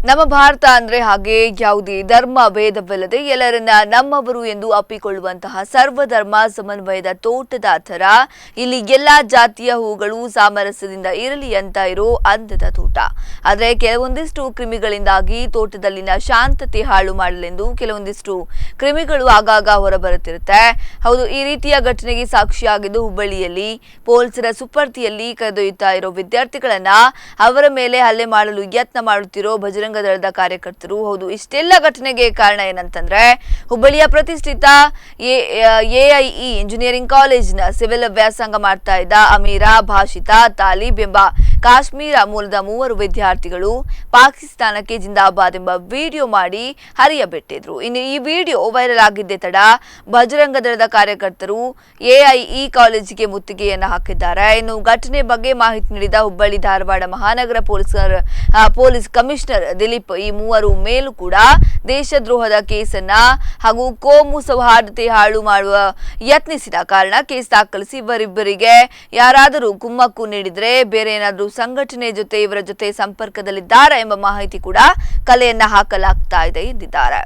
ನಮ್ಮ ಭಾರತ ಅಂದ್ರೆ ಹಾಗೆ ಯಾವುದೇ ಧರ್ಮ ಭೇದವಿಲ್ಲದೆ ಎಲ್ಲರನ್ನ ನಮ್ಮವರು ಎಂದು ಅಪ್ಪಿಕೊಳ್ಳುವಂತಹ ಸರ್ವಧರ್ಮ ಸಮನ್ವಯದ ತೋಟದ ಥರ ಇಲ್ಲಿ ಎಲ್ಲಾ ಜಾತಿಯ ಹೂಗಳು ಸಾಮರಸ್ಯದಿಂದ ಇರಲಿ ಅಂತ ಇರೋ ಅಂದದ ತೋಟ. ಆದರೆ ಕೆಲವೊಂದಿಷ್ಟು ಕ್ರಿಮಿಗಳಿಂದಾಗಿ ತೋಟದಲ್ಲಿನ ಶಾಂತತೆ ಹಾಳು ಮಾಡಲೆಂದು ಕೆಲವೊಂದಿಷ್ಟು ಕ್ರಿಮಿಗಳು ಆಗಾಗ ಹೊರಬರುತ್ತಿರುತ್ತೆ. ಹೌದು, ಈ ರೀತಿಯ ಘಟನೆಗೆ ಸಾಕ್ಷಿಯಾಗಿದ್ದು ಹುಬ್ಬಳ್ಳಿಯಲ್ಲಿ ಪೊಲೀಸರ ಸುಪರ್ದಿಯಲ್ಲಿ ಕರೆದೊಯ್ಯುತ್ತಾ ಇರೋ ವಿದ್ಯಾರ್ಥಿಗಳನ್ನ ಅವರ ಮೇಲೆ ಹಲ್ಲೆ ಮಾಡಲು ಯತ್ನ ಮಾಡುತ್ತಿರೋ ಬಜರಂಗ ದಳದ ಕಾರ್ಯಕರ್ತರು. ಹೌದು, ಇಷ್ಟೆಲ್ಲ ಘಟನೆಗೆ ಕಾರಣ ಏನಂತಂದ್ರೆ ಹುಬ್ಬಳ್ಳಿಯ ಪ್ರತಿಷ್ಠಿತ ಎಐಇ ಇಂಜಿನಿಯರಿಂಗ್ ಕಾಲೇಜಿನ ಸಿವಿಲ್ ವ್ಯಾಸಂಗ ಮಾಡ್ತಾ ಇದ್ದ ಅಮೀರಾ, ಭಾಷಿತಾ, ತಾಲಿಬ್ ಎಂಬ ಕಾಶ್ಮೀರ ಮೂಲದ 3 ವಿದ್ಯಾರ್ಥಿಗಳು ಪಾಕಿಸ್ತಾನಕ್ಕೆ ಜಿಂದಾಬಾದ್ ಎಂಬ ವಿಡಿಯೋ ಮಾಡಿ ಹರಿಯಬಿಟ್ಟಿದ್ರು. ಇನ್ನು ಈ ವಿಡಿಯೋ ವೈರಲ್ ಆಗಿದ್ದೇ ತಡ ಬಜರಂಗ ದಳದ ಕಾರ್ಯಕರ್ತರು ಎಐಇ ಕಾಲೇಜಿಗೆ ಮುತ್ತಿಗೆಯನ್ನು ಹಾಕಿದ್ದಾರೆ. ಇನ್ನು ಘಟನೆ ಬಗ್ಗೆ ಮಾಹಿತಿ ನೀಡಿದ ಹುಬ್ಬಳ್ಳಿ ಧಾರವಾಡ ಮಹಾನಗರ ಪೊಲೀಸ್ ಕಮಿಷನರ್ ದಿಲೀಪ್ ಈ 3 ಮೇಲೂ ಕೂಡ ದೇಶದ್ರೋಹದ ಕೇಸನ್ನ ಹಾಗೂ ಕೋಮು ಸೌಹಾರ್ದತೆ ಹಾಳು ಮಾಡುವ ಯತ್ನಿಸಿದ ಕಾರಣ ಕೇಸ್ ದಾಖಲಿಸಿ ಇವರಿಬ್ಬರಿಗೆ ಯಾರಾದರೂ ಕುಮ್ಮಕ್ಕು ನೀಡಿದ್ರೆ ಬೇರೆ ಏನಾದರೂ ಸಂಘಟನೆ ಜೊತೆ ಇವರ ಜೊತೆ ಸಂಪರ್ಕದಲ್ಲಿದ್ದಾರೆ ಎಂಬ ಮಾಹಿತಿ ಕೂಡ ಕಲೆಯನ್ನ ಹಾಕಲಾಗ್ತಾ ಇದೆ ಎಂದಿದ್ದಾರೆ.